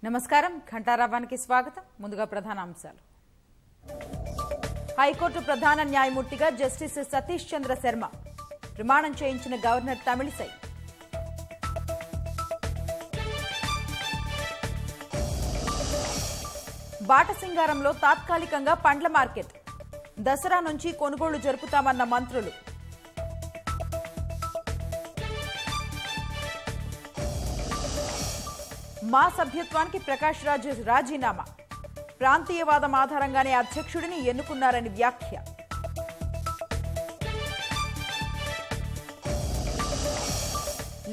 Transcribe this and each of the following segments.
నమస్కారం ఘంటారావానికి స్వాగతం ముందుగా ప్రధాన అంశాలు హైకోర్టు ప్రధాన న్యాయమూర్తిగా జస్టిస్ సతీష్ చంద్ర శర్మ ప్రమాణం చేయించిన గవర్నర్ తమిళిసై బాటసింగారంలో తాత్కాలికంగా పండ్ల మార్కెట్ దసరా నుంచి కొనుగోళ్లు జరుపుతామన్న మంత్రులు మా సభ్యత్వానికి ప్రకాష్ రాజ్ రాజీనామా ప్రాంతీయవాదం ఆధారంగానే అధ్యక్షుడిని ఎన్నుకున్నారని వ్యాఖ్య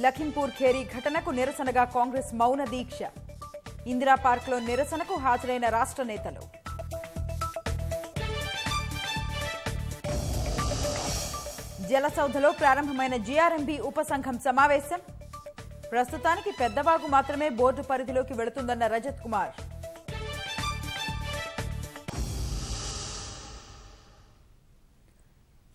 లఖింపూర్ ఖేరీ ఘటనకు నిరసనగా కాంగ్రెస్ మౌన దీక్ష ఇందిరా పార్క్లో నిరసనకు హాజరైన రాష్ట్ర నేతలు జలసౌధలో ప్రారంభమైన జీఆర్ఎంబీ ఉపసంఘం సమావేశం ప్రస్తుతానికి పెద్దవాగు మాత్రమే బోర్డు పరిధిలోకి వెళుతుందన్న రజత్ కుమార్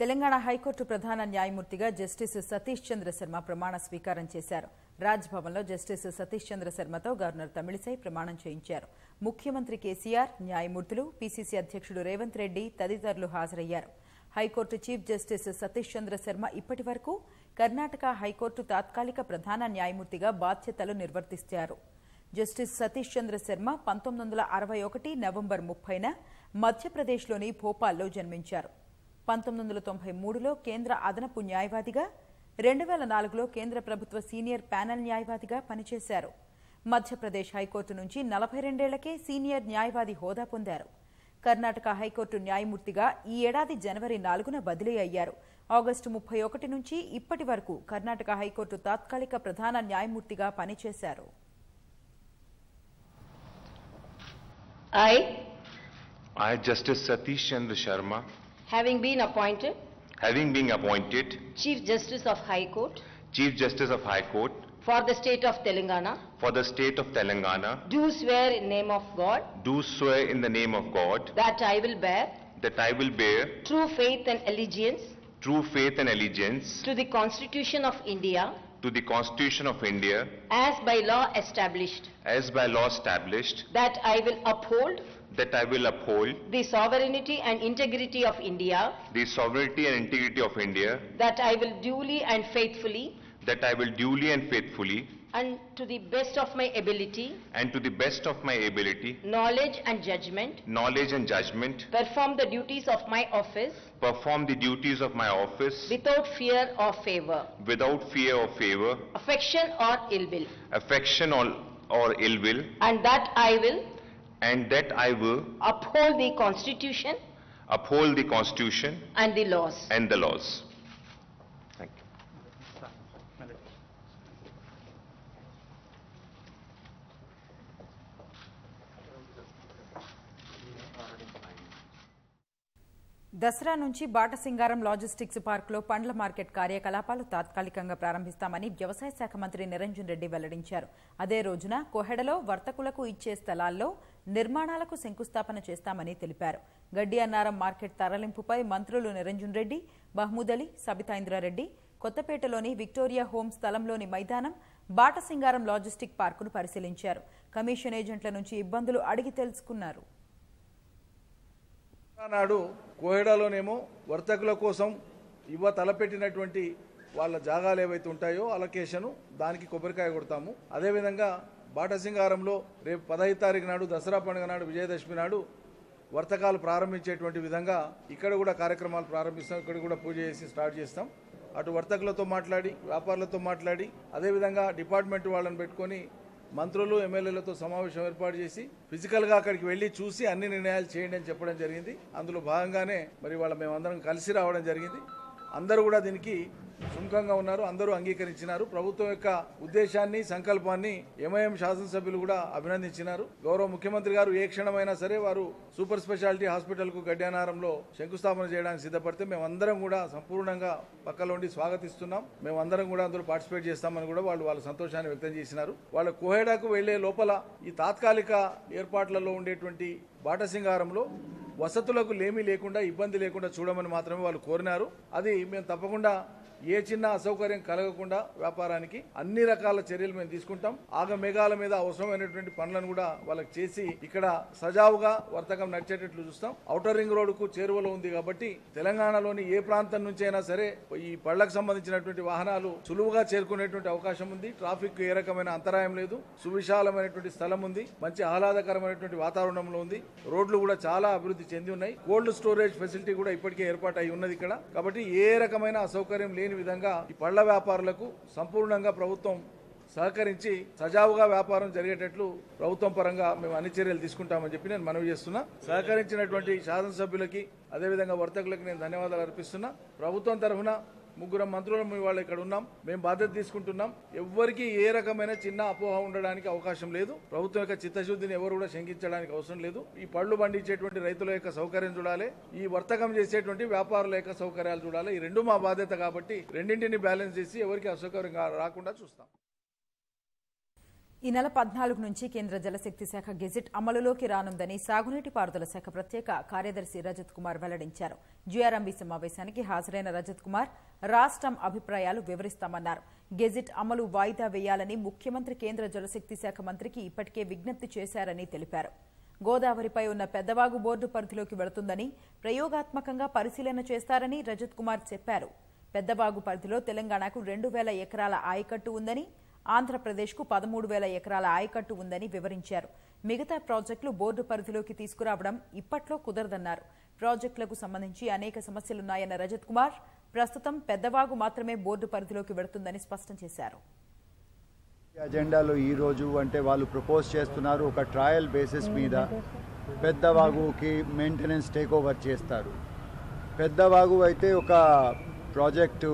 తెలంగాణ హైకోర్టు ప్రధాన న్యాయమూర్తిగా జస్టిస్ సతీష్ చంద్ర శర్మ ప్రమాణ స్వీకారం చేశారు. రాజ్ భవన్లో జస్టిస్ సతీష్ చంద్ర శర్మతో గవర్నర్ తమిళిసై ప్రమాణం చేయించారు. ముఖ్యమంత్రి కేసీఆర్, న్యాయమూర్తులు, పీసీసీ అధ్యక్షుడు రేవంత్ రెడ్డి తదితరులు హాజరయ్యారు. హైకోర్టు చీఫ్ జస్టిస్ సతీష్ చంద్ర శర్మ ఇప్పటి వరకు కర్ణాటక హైకోర్టు తాత్కాలిక ప్రధాన న్యాయమూర్తిగా బాధ్యతలు నిర్వర్తిస్తారు. జస్టిస్ సతీష్ చంద్ర శర్మ 1961 నవంబర్ 30న మధ్యప్రదేశ్లోని భోపాల్లో జన్మించారు. 1993లో కేంద్ర అదనపు న్యాయవాదిగా, 2004లో కేంద్ర ప్రభుత్వ సీనియర్ ప్యానెల్ న్యాయవాదిగా పనిచేశారు. మధ్యప్రదేశ్ హైకోర్టు నుంచి 42 ఏళ్లకే సీనియర్ న్యాయవాది హోదా పొందారు. కర్ణాటక హైకోర్టు న్యాయమూర్తిగా ఈ ఏడాది జనవరి 4న బదిలీ అయ్యారు. ఆగస్టు 31 నుంచి ఇప్పటి వరకు కర్ణాటక హైకోర్టు తాత్కాలిక ప్రధాన న్యాయమూర్తిగా పనిచేశారు. I, Justice Satish Chandra Sharma, having been appointed Chief Justice of High Court for the state of Telangana, do swear in the name of God that I will bear true faith and allegiance to the Constitution of India as by law established, that I will uphold the sovereignty and integrity of India, that I will duly and faithfully and to the best of my ability, knowledge and judgment, perform the duties of my office without fear or favor, affection or ill will, and that I will uphold the Constitution and the laws. Thank you. Dasara నుంచి Batasingaram logistics పార్కులో పండ్ల market కార్యకలాపాలు తాత్కాలికంగా ప్రారంభిస్తామని వ్యవసాయ శాఖ మంత్రి నిరంజన్ రెడ్డి వెల్లడించారు. అదే రోజున కోహెడలో వర్తకులకు ఇచ్చే స్థలాల్లో నిర్మాణాలకు శంకుస్థాపన చేస్తామని తెలిపారు. గడ్డి అన్నారం మార్కెట్ తరలింపుపై మంత్రులు నిరంజన్ రెడ్డి, మహమూద్ అలీ, సబితా ఇంద్రారెడ్డి కొత్తపేటలోని విక్టోరియా హోమ్ స్థలంలోని మైదానం, బాటసింగారం లాజిస్టిక్ పార్కును పరిశీలించారు. కమిషన్ ఏజెంట్ల నుంచి ఇబ్బందులు అడిగి తెలుసుకున్నారు. నాడు కోహెడాలోనేమో వర్తకుల కోసం తలపెట్టినటువంటి వాళ్ళ జాగాలు ఏవైతే ఉంటాయో అలొకేషన్ దానికి కొబ్బరికాయ కొడతాము. అదేవిధంగా బాటసింగారంలో రేపు 15 తారీఖు నాడు దసరా పండుగ నాడు, విజయదశమి నాడు వర్తకాలు ప్రారంభించేటువంటి విధంగా ఇక్కడ కూడా కార్యక్రమాలు ప్రారంభిస్తాం. ఇక్కడ కూడా పూజ చేసి స్టార్ట్ చేస్తాం. అటు వర్తకులతో మాట్లాడి, వ్యాపారులతో మాట్లాడి, అదేవిధంగా డిపార్ట్మెంట్ వాళ్ళని పెట్టుకొని మంత్రులు, ఎమ్మెల్యేలతో సమావేశం ఏర్పాటు చేసి ఫిజికల్గా అక్కడికి వెళ్ళి చూసి అన్ని నిర్ణయాలు చేయండి అని చెప్పడం జరిగింది. అందులో భాగంగానే మరి వాళ్ళ మేమందరం కలిసి రావడం జరిగింది. అందరూ కూడా దీనికి సుముఖంగా ఉన్నారు, అందరూ అంగీకరించినారు. ప్రభుత్వం యొక్క ఉద్దేశాన్ని, సంకల్పాన్ని ఎంఐఎం శాసనసభ్యులు కూడా అభినందించినారు. గౌరవ ముఖ్యమంత్రి గారు ఏ క్షణమైనా సరే వారు సూపర్ స్పెషాలిటీ హాస్పిటల్ కు గడ్డానారంలో శంకుస్థాపన చేయడానికి సిద్ధపడితే మేమందరం కూడా సంపూర్ణంగా పక్కలోండి స్వాగతిస్తున్నాం. మేమందరం కూడా అందులో పార్టిసిపేట్ చేస్తామని కూడా వాళ్ళ సంతోషాన్ని వ్యక్తం చేసినారు. వాళ్ళ కోహెడాకు వెళ్లే లోపల ఈ తాత్కాలిక ఏర్పాట్లలో ఉండేటువంటి బాటసింగారంలో వసతులకు లేమీ లేకుండా, ఇబ్బంది లేకుండా చూడమని మాత్రమే వాళ్ళు కోరినారు. అది మేము తప్పకుండా ఏ చిన్న అసౌకర్యం కలగకుండా వ్యాపారానికి అన్ని రకాల చర్యలు మేము తీసుకుంటాం. ఆగమేఘాల మీద అవసరమైనటువంటి పనులను కూడా వాళ్ళకి చేసి ఇక్కడ సజావుగా వర్తకం నడిచేటట్లు చూస్తాం. ఔటర్ రింగ్ రోడ్డుకు చేరువలో ఉంది కాబట్టి తెలంగాణలోని ఏ ప్రాంతం నుంచి అయినా సరే ఈ పళ్లకు సంబంధించినటువంటి వాహనాలు సులువుగా చేరుకునేటువంటి అవకాశం ఉంది. ట్రాఫిక్ ఏ రకమైన అంతరాయం లేదు. సువిశాలమైనటువంటి స్థలం ఉంది. మంచి ఆహ్లాదకరమైనటువంటి వాతావరణంలో ఉంది. రోడ్లు కూడా చాలా అభివృద్ధి చెంది ఉన్నాయి. కోల్డ్ స్టోరేజ్ ఫెసిలిటీ కూడా ఇప్పటికే ఏర్పాటు అయి ఉన్నది ఇక్కడ. కాబట్టి ఏ రకమైన అసౌకర్యం లేని విధంగా ఈ పళ్ల వ్యాపారులకు సంపూర్ణంగా ప్రభుత్వం సహకరించి సజావుగా వ్యాపారం జరిగేటట్లు ప్రభుత్వం పరంగా మేము అన్ని చర్యలు తీసుకుంటామని చెప్పి నేను మనవి చేస్తున్నా. సహకరించినటువంటి శాసనసభ్యులకి అదేవిధంగా వర్తకులకి నేను ధన్యవాదాలు అర్పిస్తున్నా. ప్రభుత్వం తరఫున 3 మంత్రులు ఇవాళ ఇక్కడ ఉన్నాం. మేము బాధ్యత తీసుకుంటున్నాం. ఎవ్వరికి ఏ రకమైన చిన్న అపోహ ఉండడానికి అవకాశం లేదు. ప్రభుత్వం యొక్క చిత్తశుద్ధిని ఎవరు కూడా శంకించడానికి అవసరం లేదు. ఈ పళ్లు పండించేటువంటి రైతుల యొక్క సౌకర్యం చూడాలి, ఈ వర్తకం చేసేటువంటి వ్యాపారుల యొక్క సౌకర్యాలు చూడాలి. ఈ రెండు మా బాధ్యత కాబట్టి రెండింటిని బ్యాలెన్స్ చేసి ఎవరికి అసౌకర్యం రాకుండా చూస్తాం. ఈ నెల 14 నుంచి కేంద్ర జలశక్తి శాఖ గెజిట్ అమలులోకి రానుందని సాగునీటి పారుదల శాఖ ప్రత్యేక కార్యదర్శి రజత్ కుమార్ వెల్లడించారు. జీఆర్ఎంబీ సమావేశానికి హాజరైన రజత్ కుమార్ రాష్ట్రం అభిప్రాయాలు వివరిస్తామన్నారు. గెజిట్ అమలు వాయిదా వేయాలని ముఖ్యమంత్రి కేంద్ర జలశక్తి శాఖ మంత్రికి ఇప్పటికే విజ్ఞప్తి చేశారని తెలిపారు. గోదావరిపై ఉన్న పెద్దవాగు బోర్డు పరిధిలోకి వెళుతుందని ప్రయోగాత్మకంగా పరిశీలన చేస్తారని రజత్ కుమార్ చెప్పారు. పెద్దవాగు పరిధిలో తెలంగాణకు 2,000 ఎకరాల ఆయకట్టు ఉందని, ఆంధ్రప్రదేశ్కు 13,000 ఎకరాల ఆయకట్టు ఉందని వివరించారు. మిగతా ప్రాజెక్టులు బోర్డు పరిధిలోకి తీసుకురావడం ఇప్పట్లో కుదరదన్నారు. ప్రాజెక్టులకు సంబంధించి అనేక సమస్యలున్నాయన్న రజత్ కుమార్ ప్రస్తుతం పెద్దవాగు మాత్రమే బోర్డు పరిధిలోకి వెళుతుందని స్పష్టం చేశారు. అజెండాలో ఈ రోజు అంటే వాళ్ళు ప్రపోజ్ చేస్తున్నారు, ఒక ట్రయల్ బేసిస్ మీద పెద్దవాగుకి మెయింటెనెన్స్ టేక్ ఓవర్ చేస్తారు. పెద్దవాగు అయితే ఒక ప్రాజెక్టు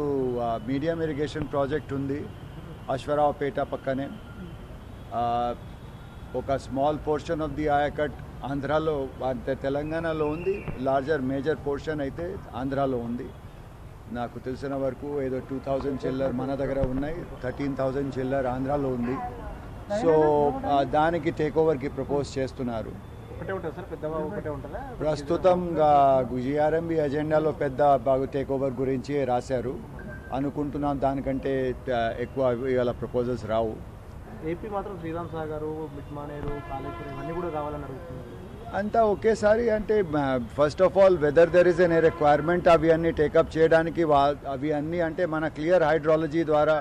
మీడియం ఇరిగేషన్ ప్రాజెక్ట్ ఉంది అశ్వరావుపేట పక్కనే. ఒక small portion of the ayacut ఆంధ్రాలో అంటే తెలంగాణలో ఉంది. లార్జర్ మేజర్ పోర్షన్ అయితే ఆంధ్రాలో ఉంది. నాకు తెలిసిన వరకు ఏదో 2,000 చిల్లర్ మన దగ్గర ఉన్నాయి, 13,000 చిల్లర్ ఆంధ్రాలో ఉంది. సో దానికి టేక్ ఓవర్కి ప్రపోజ్ చేస్తున్నారు. ప్రస్తుతం జీఆర్ఎంబీ అజెండాలో పెద్ద బాగు టేక్ ఓవర్ గురించి రాశారు అనుకుంటున్నాం. దానికంటే ఎక్కువ ఇవాళ ప్రపోజల్స్ రావు. ఏపీ మాత్రం శ్రీరామ్ సాగర్, మిట్మానేరు, కాళేశ్వరం ఇవన్నీ కూడా కావాలని అడుగుతున్నారు. అంతా ఒకేసారి అంటే first of all whether there is an requirement అవి అన్నీ టేకప్ చేయడానికి అవి అన్నీ అంటే మన క్లియర్ హైడ్రాలజీ ద్వారా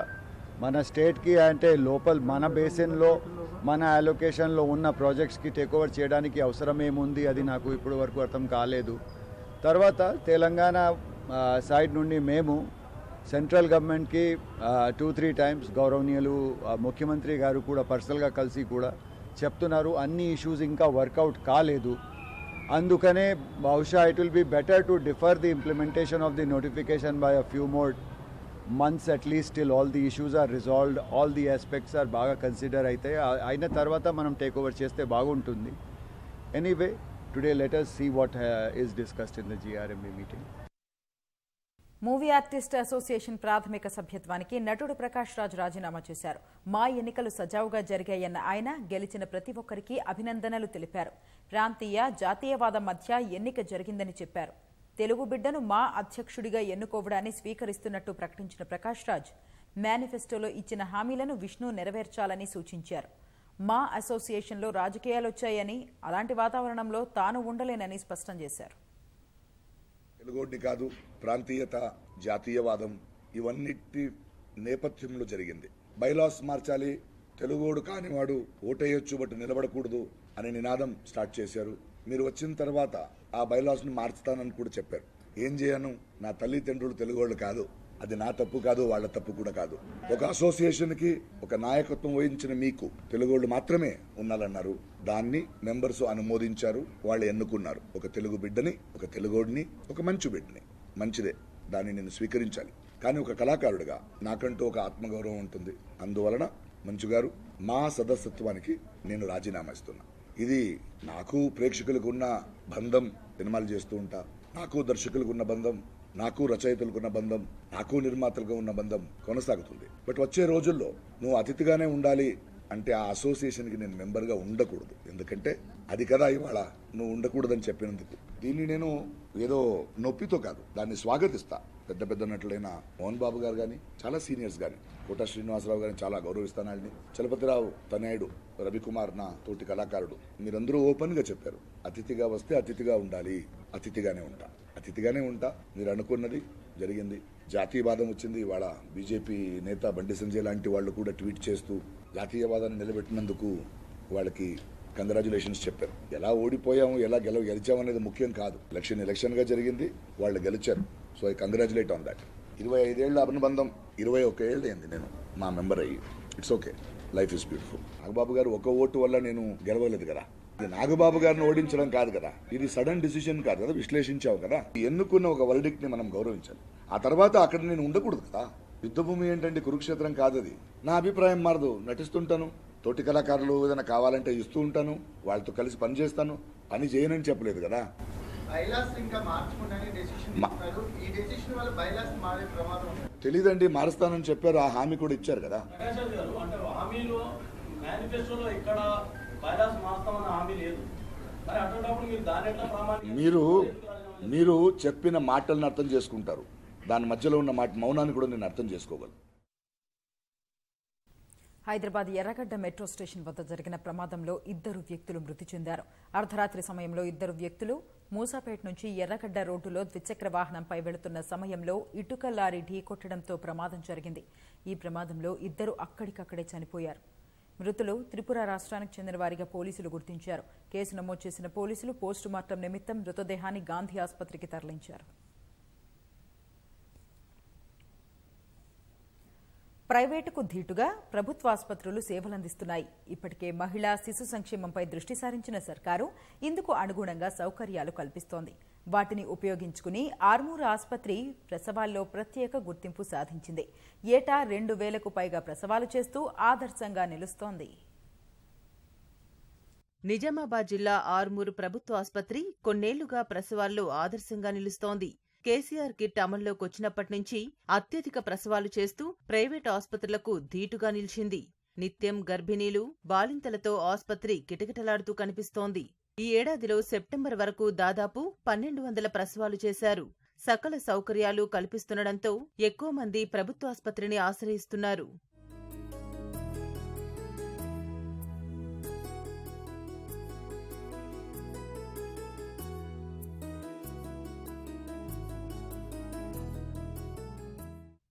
మన స్టేట్కి అంటే లోపల మన బేసిన్లో మన అలొకేషన్లో ఉన్న ప్రాజెక్ట్స్కి టేక్ ఓవర్ చేయడానికి అవసరం ఏముంది అది నాకు ఇప్పటి వరకు అర్థం కాలేదు. తర్వాత తెలంగాణ సైడ్ నుండి మేము సెంట్రల్ గవర్నమెంట్కి 2-3 టైమ్స్ గౌరవనీయులు ముఖ్యమంత్రి గారు కూడా పర్సనల్గా కలిసి కూడా చెప్తున్నారు అన్ని ఇష్యూస్ ఇంకా వర్కౌట్ కాలేదు. అందుకనే బహుశా it will be better to defer the implementation of the notification by a few more months at least till all the issues are resolved, all the aspects are బాగా కన్సిడర్ అయితే అయిన తర్వాత మనం take over చేస్తే బాగుంటుంది. Anyway today let us see what is discussed in the GRMB meeting. Movie artist association ప్రాథమిక సభ్యత్వానికి నటుడు ప్రకాష్ రాజ్ రాజీనామా చేశారు. మా ఎన్నికలు సజావుగా జరిగాయన్న ఆయన గెలిచిన ప్రతి ఒక్కరికి అభినందనలు తెలిపారు. ప్రాంతీయ జాతీయవాదం మధ్య ఎన్నిక జరిగిందని చెప్పారు. తెలుగు బిడ్డను మా అధ్యక్షుడిగా ఎన్నుకోవడాన్ని స్వీకరిస్తున్నట్టు ప్రకటించిన ప్రకాష్ రాజ్ మేనిఫెస్టోలో ఇచ్చిన హామీలను విష్ణు నెరవేర్చాలని సూచించారు. మా అసోసియేషన్లో రాజకీయాలొచ్చాయని, అలాంటి వాతావరణంలో తాను ఉండలేనని స్పష్టం చేశారు. తెలుగోడిని కాదు, ప్రాంతీయత, జాతీయవాదం ఇవన్నిటి నేపథ్యంలో జరిగింది. బైలాస్ మార్చాలి, తెలుగోడు కానివాడు ఓటేయొచ్చు బట్ నిలబడకూడదు అనే నినాదం స్టార్ట్ చేశారు. మీరు వచ్చిన తర్వాత ఆ బైలాస్ను మార్చుతానని కూడా చెప్పారు. ఏం చేయను, నా తల్లిదండ్రులు తెలుగోళ్ళు కాదు, అది నా తప్పు కాదు, వాళ్ళ తప్పు కూడా కాదు. ఒక అసోసియేషన్కి ఒక నాయకత్వం వహించిన మీకు తెలుగోళ్ళు మాత్రమే ఉండాలన్నారు. దాన్ని మెంబర్స్ అనుమోదించారు, వాళ్ళు ఎన్నుకున్నారు. ఒక తెలుగు బిడ్డని, ఒక తెలుగోడిని, ఒక మంచు బిడ్డని. మంచిదే, దాన్ని నేను స్వీకరించాలి. కానీ ఒక కళాకారుడిగా నాకంటూ ఒక ఆత్మగౌరవం ఉంటుంది. అందువలన మంచు గారు మా సదస్యత్వానికి నేను రాజీనామా ఇస్తున్నా. ఇది నాకు ప్రేక్షకులకు ఉన్న బంధం, సినిమాలు చేస్తూ ఉంటా, నాకు దర్శకులకు ఉన్న బంధం, నాకు రచయితలకు ఉన్న బంధం, నాకు నిర్మాతలకు ఉన్న బంధం కొనసాగుతుంది. బట్ వచ్చే రోజుల్లో నువ్వు అతిథిగానే ఉండాలి అంటే ఆ అసోసియేషన్కి నేను మెంబర్గా ఉండకూడదు. ఎందుకంటే అది కదా ఇవాళ నువ్వు ఉండకూడదని చెప్పినందుకు. దీన్ని నేను ఏదో నొప్పితో కాదు, దాన్ని స్వాగతిస్తా. పెద్ద పెద్ద నటులైన మోహన్ బాబు గారు కానీ చాలా సీనియర్స్ కానీ కోట శ్రీనివాసరావు గారిని చాలా గౌరవిస్తాను. ఆయన్ని చలపతిరావు తనయుడు రవికుమార్ నా తోటి కళాకారుడు. మీరందరూ ఓపెన్ గా చెప్పారు, అతిథిగా వస్తే అతిథిగా ఉండాలి. అతిథిగానే ఉంటా. మీరు అనుకున్నది జరిగింది. జాతీయవాదం వచ్చింది. ఇవాళ బీజేపీ నేత బండి సంజయ్ లాంటి వాళ్ళు కూడా ట్వీట్ చేస్తూ జాతీయవాదాన్ని నిలబెట్టినందుకు వాళ్ళకి కంగ్రాచులేషన్స్ చెప్పారు. ఎలా ఓడిపోయాము, ఎలా గెలిచాము అనేది ముఖ్యం కాదు. ఎలక్షన్ గా జరిగింది, వాళ్ళు గెలిచారు. So I congratulate on that. 25 ఏళ్ల అనుబంధం, 21 ఏళ్ళు అయింది నేను మా మెంబర్ అయ్యి. It's okay, life is beautiful. Nagababu గారు ఒక ఓటు వల్ల నేను గెలవలేదు కదా. ఇది నాగబాబు గారిని ఓడించడం కాదు కదా, ఇది సడన్ డిసిషన్ కాదు కదా, విశ్లేషించావు కదా. ఎన్నుకున్న ఒక వర్డిక్ట్ ని మనం గౌరవించాలి. ఆ తర్వాత అక్కడ నేను ఉండకూడదు కదా. యుద్ధభూమి ఏంటంటే కురుక్షేత్రం కాదు అది. నా అభిప్రాయం మారదు, నటిస్తుంటాను. తోటి కళాకారులు ఏదైనా కావాలంటే ఇస్తూ ఉంటాను, వాళ్ళతో కలిసి పని చేస్తాను. పని చేయనని చెప్పలేదు కదా. తెలీదండి, మారుస్తానని చెప్పారు. ఆ హామీ కూడా ఇచ్చారు కదా. మీరు చెప్పిన మాటలను అర్థం చేసుకుంటారు. దాని మధ్యలో ఉన్న మౌనాన్ని కూడా నేను అర్థం చేసుకోగలను. హైదరాబాద్ ఎర్రగడ్డ మెట్రో స్టేషన్ వద్ద జరిగిన ప్రమాదంలో 2 వ్యక్తులు మృతి చెందారు. అర్ధరాత్రి సమయంలో 2 వ్యక్తులు మూసాపేట నుంచి ఎర్రగడ్డ రోడ్డులో ద్విచక్ర వాహనంపై వెళుతున్న సమయంలో ఇటుక లారీ ఢీకొట్టడంతో ప్రమాదం జరిగింది. ఈ ప్రమాదంలో 2 అక్కడికక్కడే చనిపోయారు. మృతులు త్రిపుర రాష్ట్రానికి చెందిన వారిగా పోలీసులు గుర్తించారు. కేసు నమోదు చేసిన పోలీసులు పోస్టుమార్టం నిమిత్తం మృతదేహాన్ని గాంధీ ఆసుపత్రికి తరలించారు. ప్రైవేటుకు ధీటుగా ప్రభుత్వాసుపత్రులు సేవలందిస్తున్నాయి. ఇప్పటికే మహిళా శిశు సంక్షేమంపై దృష్టి సారించిన సర్కారు ఇందుకు అనుగుణంగా సౌకర్యాలు కల్పిస్తోంది. వాటిని ఉపయోగించుకుని ఆర్మూరు ఆసుపత్రి ప్రసవాల్లో ప్రత్యేక గుర్తింపు సాధించింది. ఏటా 2000కు పైగా ప్రసవాలు చేస్తూ ఆదర్శంగా నిలుస్తోంది. నిజామాబాద్ జిల్లా ఆర్మూరు ప్రభుత్వ ఆసుపత్రి కొన్నేళ్లుగా ప్రసవాల్లో ఆదర్శంగా నిలుస్తోంది. కేసీఆర్ కిట్ అమల్లోకి వచ్చినప్పటి నుంచి అత్యధిక ప్రసవాలు చేస్తూ ప్రైవేటు ఆసుపత్రులకు ధీటుగా నిలిచింది. నిత్యం గర్భిణీలు, బాలింతలతో ఆసుపత్రి కిటకిటలాడుతూ కనిపిస్తోంది. ఈ ఏడాదిలో సెప్టెంబర్ వరకు దాదాపు 1200 ప్రసవాలు చేశారు. సకల సౌకర్యాలు కల్పిస్తుండటంతో ఎక్కువ మంది ప్రభుత్వాసుపత్రిని ఆశ్రయిస్తున్నారు.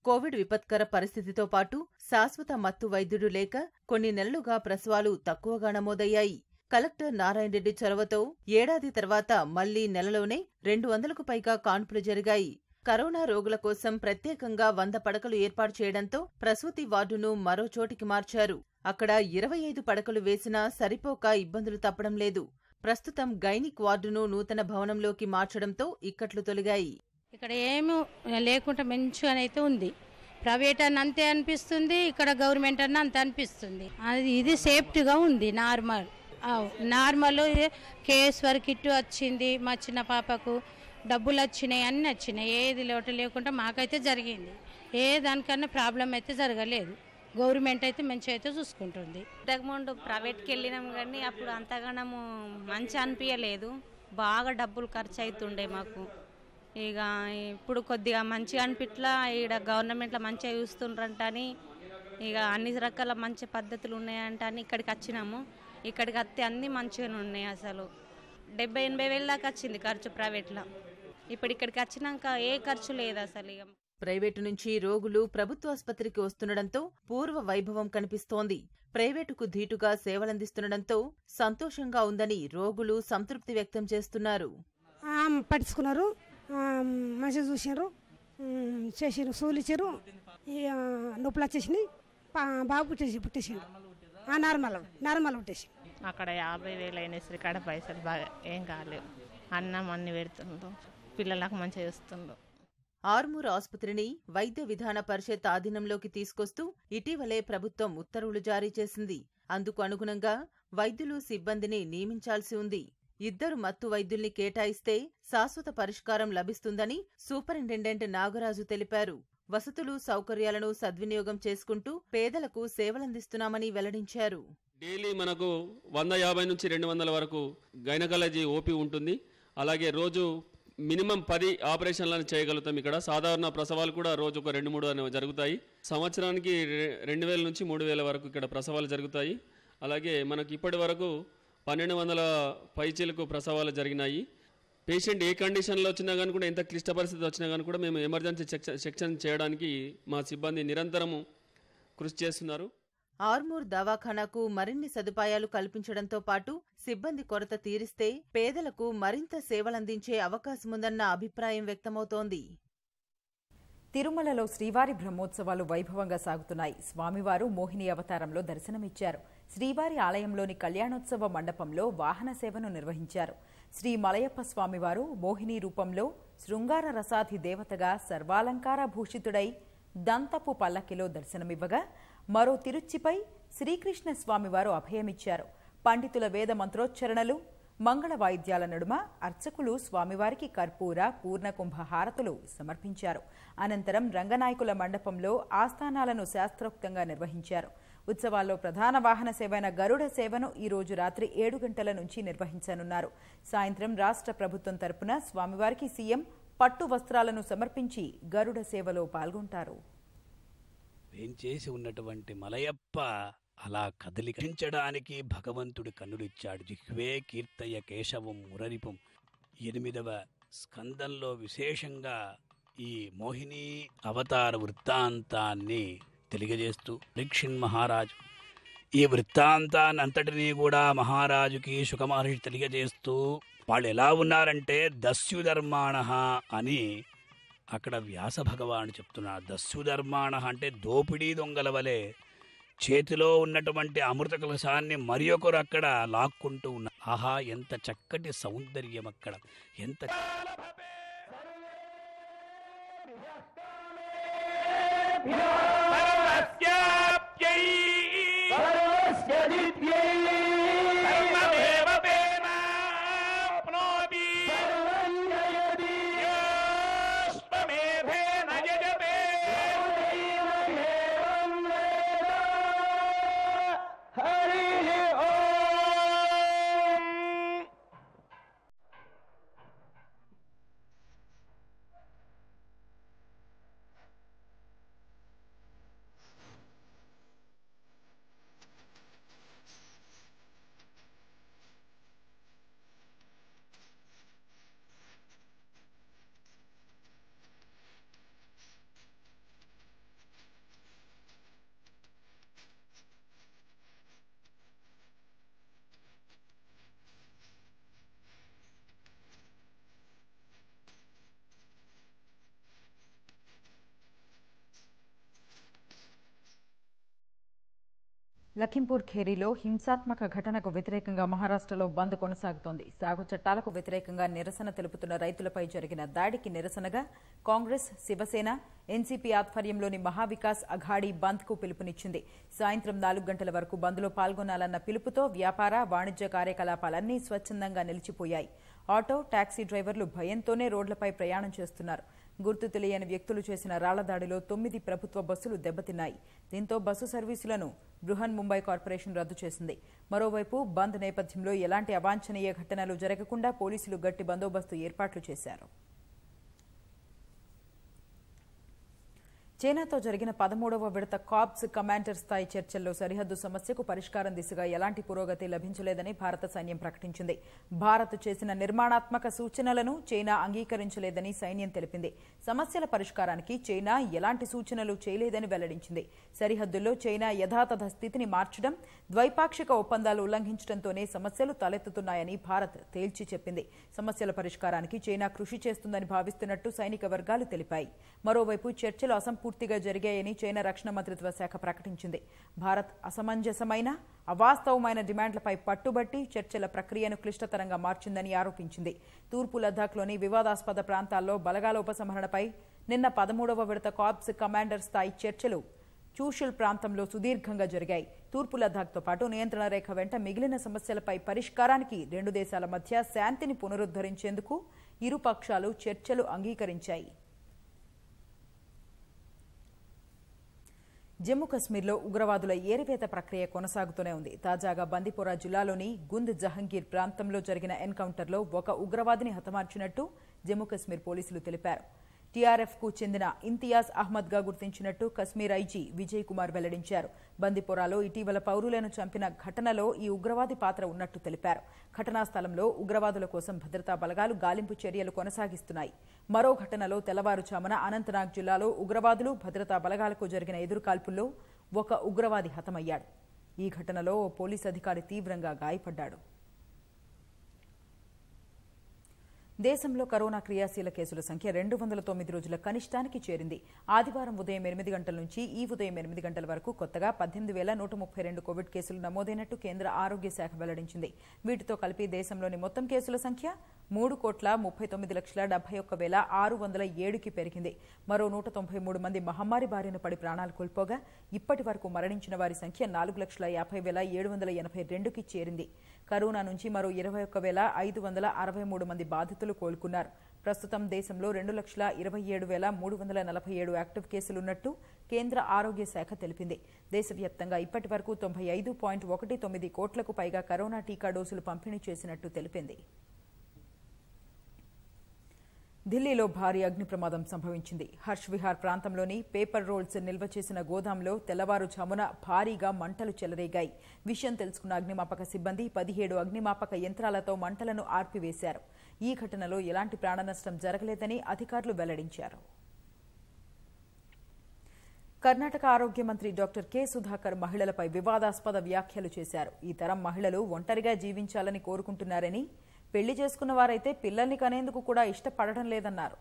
కోవిడ్ విపత్కర పరిస్థితితో పాటు శాశ్వత మత్తు వైద్యుడు లేక కొన్ని నెలలుగా ప్రసవాలు తక్కువగా నమోదయ్యాయి. కలెక్టర్ నారాయణ రెడ్డి చొరవతో ఏడాది తర్వాత మళ్లీ నెలలోనే 200కు పైగా కాన్పులు జరిగాయి. కరోనా రోగుల కోసం ప్రత్యేకంగా 100 పడకలు ఏర్పాటు చేయడంతో ప్రసూతి వార్డును మరో చోటికి మార్చారు. అక్కడ 25 పడకలు వేసినా సరిపోక ఇబ్బందులు తప్పడం లేదు. ప్రస్తుతం గైనిక్ వార్డును నూతన భవనంలోకి మార్చడంతో ఇక్కట్లు తొలగాయి. ఇక్కడ ఏమీ లేకుండా మంచిగానైతే ఉంది. ప్రైవేట్ అన్న అంతే అనిపిస్తుంది, ఇక్కడ గవర్నమెంట్ అన్న అంతే అనిపిస్తుంది. ఇది సేఫ్టీగా ఉంది. నార్మల్ కేఎస్ఆర్ కిట్ వచ్చింది, మా చిన్న పాపకు డబ్బులు వచ్చినాయి, అన్నీ వచ్చినాయి. ఏది లోటు లేకుండా మాకైతే జరిగింది. ఏ దానికన్నా ప్రాబ్లం అయితే జరగలేదు. గవర్నమెంట్ అయితే మంచిగా అయితే చూసుకుంటుంది. ఇంతకుముందు ప్రైవేట్కి వెళ్ళినాం కానీ అప్పుడు అంతగానము మంచి అనిపించలేదు. బాగా డబ్బులు ఖర్చు అవుతుండే మాకు. ఇక ఇప్పుడు కొద్దిగా మంచిగా అనిపిట్లా, ఇక్కడ గవర్నమెంట్లో మంచిగా చూస్తుండ్రంటని, ఇక అన్ని రకాల మంచి పద్ధతులు ఉన్నాయంటని ఇక్కడికి వచ్చినాము. ఇక్కడికి వస్తే అన్నీ మంచిగానే ఉన్నాయి. అసలు 70-80 వేల దాకా వచ్చింది ఖర్చు ప్రైవేట్లో. ఇప్పుడు ఇక్కడికి వచ్చినాక ఏ ఖర్చు లేదు అసలు. ఇక ప్రైవేటు నుంచి రోగులు ప్రభుత్వాసుపత్రికి వస్తుండటంతో పూర్వ వైభవం కనిపిస్తోంది. ప్రైవేటుకు ధీటుగా సేవలందిస్తుండటంతో సంతోషంగా ఉందని రోగులు సంతృప్తి వ్యక్తం చేస్తున్నారు. పట్టించుకున్నారు, మంచిగా చూసారు, చేసారు, సూలు ఇచ్చారు, నొప్పులు వచ్చేసినాయి. బాబు పుట్టేసిండు, నార్మల్ పుట్టేసి. అక్కడ 50,000 అయినా సరే ఇక్కడ పైసలు బాగా ఏం కాలేవు. అన్నం అన్ని పెడుతుండ్రు, పిల్లలకు మంచిగా చేస్తుండ్రు. ఆర్మూరు ఆసుపత్రిని వైద్య విధాన పరిషత్ ఆధీనంలోకి తీసుకొస్తూ ఇటీవలే ప్రభుత్వం ఉత్తర్వులు జారీ చేసింది. అందుకు అనుగుణంగా వైద్యులు, సిబ్బందిని నియమించాల్సి ఉంది. 2 మత్తు వైద్యుల్ని కేటాయిస్తే శాశ్వత పరిష్కారం లభిస్తుందని సూపరింటెండెంట్ నాగరాజు తెలిపారు. వసతులు, సౌకర్యాలను సద్వినియోగం చేసుకుంటూ పేదలకు సేవలందిస్తున్నామని వెల్లడించారు. డైలీ మనకు 150 నుంచి 200 వరకు గైనకాలజీ ఓపీ ఉంటుంది. అలాగే రోజు మినిమం 10 ఆపరేషన్లను చేయగలుగుతాం. ఇక్కడ సాధారణ ప్రసవాలు కూడా రోజు ఒక 2-3 అనేవి జరుగుతాయి. సంవత్సరానికి 2000 నుంచి 3000 వరకు ఇక్కడ ప్రసవాలు జరుగుతాయి. అలాగే మనకి ఇప్పటి వరకు 1200 పైచీలకు ప్రసవాలు జరిగినాయి. పేషెంట్ ఏ కండిషన్లో వచ్చినా కానీ కూడా, ఎంత క్లిష్ట పరిస్థితి వచ్చినా కానీ కూడా మేము ఎమర్జెన్సీ సెక్షన్ చేయడానికి మా సిబ్బంది నిరంతరము కృషి చేస్తున్నారు. ఆర్మూర్ దవాఖానాకు మరిన్ని సదుపాయాలు కల్పించడంతో పాటు సిబ్బంది కొరత తీరిస్తే పేదలకు మరింత సేవలందించే అవకాశముందన్న అభిప్రాయం వ్యక్తమవుతోంది. తిరుమలలో శ్రీవారి బ్రహ్మోత్సవాలు వైభవంగా సాగుతున్నాయి. స్వామివారు మోహిని అవతారంలో దర్శనమిచ్చారు. శ్రీవారి ఆలయంలోని కళ్యాణోత్సవ మండపంలో వాహన సేవను నిర్వహించారు. శ్రీ మలయప్ప స్వామివారు మోహిని రూపంలో శృంగార రసాధి దేవతగా సర్వాలంకార భూషితుడై దంతపు పల్లకిలో దర్శనమివ్వగా, మరో తిరుచ్చిపై శ్రీకృష్ణ స్వామివారు అభయమిచ్చారు. పండితుల వేద మంత్రోచ్చరణలు, మంగళ వాయిద్యాల నడుమ అర్చకులు స్వామివారికి కర్పూర పూర్ణకుంభ హారతులు సమర్పించారు. అనంతరం రంగనాయకుల మండపంలో ఆస్థానాలను శాస్త్రోక్తంగా నిర్వహించారు. ఉత్సవాల్లో ప్రధాన వాహన సేవైన గరుడ సేవను ఈ రోజు రాత్రి 7 గంటల నుంచి నిర్వహించనున్నారు. సాయంత్రం రాష్ట్ర ప్రభుత్వం తరపున స్వామివారికి సీఎం పట్టు వస్త్రాలను సమర్పించి గరుడ సేవలో పాల్గొంటారు. వేంచేసి ఉన్నటువంటి మలయప్ప అలా కదిలించడానికి భగవంతుడి కన్నులిచ్చాడు. జిహ్వే కీర్తయ కేశవం మురరిపం 8వ స్కందంలో విశేషంగా ఈ మోహిని అవతార వృత్తాంతాన్ని తెలియజేస్తూ పరీక్షిన్ మహారాజు ఈ వృత్తాంతాన్ని అంతటినీ కూడా మహారాజుకి శుకమహర్షి తెలియజేస్తూ వాళ్ళు ఎలా ఉన్నారంటే దస్యుధర్మాణ అని అక్కడ వ్యాస భగవాను చెప్తున్నారు. దస్యుధర్మాణ అంటే దోపిడీ దొంగల వలె చేతిలో ఉన్నటువంటి అమృత కలశాన్ని మరి ఒకరు అక్కడ లాక్కుంటూ ఉన్నారు. ఆహా, ఎంత చక్కటి సౌందర్యం అక్కడ! ఎంత లఖింపూర్ ఖేరీలో హింసాత్మక ఘటనకు వ్యతిరేకంగా మహారాష్ట్రలో బంద్ కొనసాగుతోంది. సాగు చట్టాలకు వ్యతిరేకంగా నిరసన తెలుపుతున్న రైతులపై జరిగిన దాడికి నిరసనగా కాంగ్రెస్, శివసేన, ఎన్సీపీ ఆధ్వర్యంలోని మహావికాస్ అఘాడీ బంద్కు పిలుపునిచ్చింది. సాయంత్రం 4 గంటల వరకు బంద్లో పాల్గొనాలన్న పిలుపుతో వ్యాపార, వాణిజ్య కార్యకలాపాలన్నీ స్వచ్ఛందంగా నిలిచిపోయాయి. ఆటో, టాక్సీ డ్రైవర్లు భయంతోనే రోడ్లపై ప్రయాణం చేస్తున్నారు. గుర్తు తెలియని వ్యక్తులు చేసిన రాళ్ల దాడిలో 9 ప్రభుత్వ బస్సులు దెబ్బతిన్నాయి. దీంతో బస్సు సర్వీసులను బృహన్ ముంబై కార్పొరేషన్ రద్దు చేసింది. మరోవైపు బంద్ నేపథ్యంలో ఎలాంటి అవాంఛనీయ ఘటనలు జరగకుండా పోలీసులు గట్టి బందోబస్తు ఏర్పాట్లు చేశారు. చైనాతో జరిగిన 13వ విడత కార్ప్స్ కమాండర్ స్థాయి చర్చల్లో సరిహద్దు సమస్యకు పరిష్కారం దిశగా ఎలాంటి పురోగతి లభించలేదని భారత సైన్యం ప్రకటించింది. భారత్ చేసిన నిర్మాణాత్మక సూచనలను చైనా అంగీకరించలేదని సైన్యం తెలిపింది. సమస్యల పరిష్కారానికి చైనా ఎలాంటి సూచనలు చేయలేదని వెల్లడించింది. సరిహద్దుల్లో చైనా యథాతథ స్థితిని మార్చడం, ద్వైపాక్షిక ఒప్పందాలు ఉల్లంఘించడంతోనే సమస్యలు తలెత్తుతున్నాయని భారత్ తేల్చి చెప్పింది. సమస్యల పరిష్కారానికి చైనా కృషి చేస్తుందని భావిస్తున్నట్టు సైనిక వర్గాలు తెలిపాయి. మరోవైపు చర్చలు పూర్తిగా జరిగాయని చైనా రక్షణ మంత్రిత్వ శాఖ ప్రకటించింది. భారత్ అసమంజసమైన, అవాస్తవమైన డిమాండ్లపై పట్టుబట్టి చర్చల ప్రక్రియను క్లిష్టతరంగా మార్చిందని ఆరోపించింది. తూర్పు లద్దాఖ్లోని వివాదాస్పద ప్రాంతాల్లో బలగాల ఉపసంహరణపై నిన్న 13వ విడత కార్ప్స్ కమాండర్ స్థాయి చర్చలు చూషుల్ ప్రాంతంలో సుదీర్ఘంగా జరిగాయి. తూర్పు లద్దాఖ్తో పాటు నియంత్రణ రేఖ వెంట మిగిలిన సమస్యలపై పరిష్కారానికి 2 దేశాల మధ్య శాంతిని పునరుద్ధరించేందుకు ఇరు పక్షాలు చర్చలు అంగీకరించాయి. జమ్మూ కశ్మీర్లో ఉగ్రవాదుల ఏరివేత ప్రక్రియ కొనసాగుతూనే ఉంది. తాజాగా బందిపోరా జిల్లాలోని గుంద్ జహంగీర్ ప్రాంతంలో జరిగిన ఎన్కౌంటర్లో ఒక ఉగ్రవాదిని హతమార్చినట్టు జమ్మూ కశ్మీర్ పోలీసులు తెలిపారు. టీఆర్ఎఫ్కు చెందిన ఇంతియాజ్ అహ్మద్గా గుర్తించినట్టు కశ్మీర్ ఐజీ విజయ్ కుమార్ వెల్లడించారు. బందిపోరాలో ఇటీవల పౌరులను చంపిన ఘటనలో ఈ ఉగ్రవాది పాత్ర ఉన్నట్టు తెలిపారు. ఘటనా స్థలంలో ఉగ్రవాదుల కోసం భద్రతా బలగాలు గాలింపు చర్యలు కొనసాగిస్తున్నాయి. మరో ఘటనలో తెల్లవారుజామున అనంతనాగ్ జిల్లాలో ఉగ్రవాదులు భద్రతా బలగాలకు జరిగిన ఎదురుకాల్పుల్లో ఒక ఉగ్రవాది హతమయ్యాడు. ఈ ఘటనలో ఓ పోలీసు అధికారి తీవ్రంగా గాయపడ్డాడు. దేశంలో కరోనా క్రియాశీల కేసుల సంఖ్య 209 రోజుల కనిష్టానికి చేరింది. ఆదివారం ఉదయం 8 గంటల నుంచి ఈ ఉదయం 8 గంటల వరకు కొత్తగా 18,132 కోవిడ్ కేసులు నమోదైనట్టు కేంద్ర ఆరోగ్య శాఖ వెల్లడించింది. వీటితో కలిపి దేశంలోని మొత్తం కేసుల సంఖ్య 3,39,71,607కి పెరిగింది. మరో 193 మంది మహమ్మారి బారిన పడి ప్రాణాలు కోల్పోగా ఇప్పటి వరకు మరణించిన వారి సంఖ్య 4,50,782కి చేరింది. కరోనా నుంచి మరో 21,563 మంది బాధితులు కోలుకున్నారు. ప్రస్తుతం దేశంలో 2,27,347 యాక్టివ్ కేసులున్నట్టు కేంద్ర ఆరోగ్య శాఖ తెలిపింది. దేశవ్యాప్తంగా ఇప్పటి వరకు 95.19 కోట్లకు పైగా కరోనా టీకా డోసులు పంపిణీ చేసినట్టు తెలిపింది. ఢిల్లీలో భారీ అగ్ని ప్రమాదం సంభవించింది. హర్ష్ విహార్ ప్రాంతంలోని పేపర్ రోల్స్ నిల్వ చేసిన గోదాంలో తెల్లవారుజామున భారీగా మంటలు చెలరేగాయి. విషయం తెలుసుకున్న అగ్నిమాపక సిబ్బంది 17 అగ్నిమాపక యంత్రాలతో మంటలను ఆర్పివేశారు. ఈ ఘటనలో ఎలాంటి ప్రాణనష్టం జరగలేదని అధికారులు వెల్లడించారు. కర్ణాటక ఆరోగ్య మంత్రి డాక్టర్ కె సుధాకర్ మహిళలపై వివాదాస్పద వ్యాఖ్యలు చేశారు. ఈ తరం మహిళలు ఒంటరిగా జీవించాలని కోరుకుంటున్నారని, పెళ్లి చేసుకున్న వారైతే పిల్లల్ని కనేందుకు కూడా ఇష్టపడడం లేదన్నారు.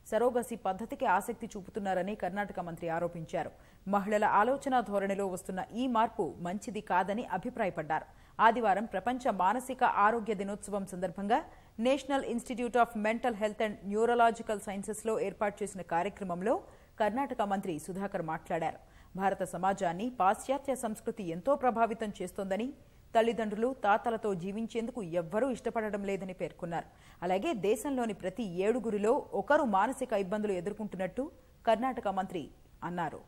సరోగసి పద్ధతికి ఆసక్తి చూపుతున్నారని కర్ణాటక మంత్రి ఆరోపించారు. మహిళల ఆలోచన ధోరణిలో వస్తున్న ఈ మార్పు మంచిది కాదని అభిప్రాయపడ్డారు. ఆదివారం ప్రపంచ మానసిక ఆరోగ్య దినోత్సవం సందర్భంగా national institute of mental health and neurological సైన్సెస్లో ఏర్పాటు చేసిన కార్యక్రమంలో కర్ణాటక మంత్రి సుధాకర్ మాట్లాడారు. భారత సమాజాన్ని పాశ్చాత్య సంస్కృతి ఎంతో ప్రభావితం చేస్తోందని, తల్లిదండ్రులు తాతలతో జీవించేందుకు ఎవ్వరూ ఇష్టపడడం లేదని పేర్కొన్నారు. అలాగే దేశంలోని ప్రతి 7గురిలో ఒకరు మానసిక ఇబ్బందులు ఎదుర్కొంటున్నట్టు కర్ణాటక మంత్రి అన్నారు.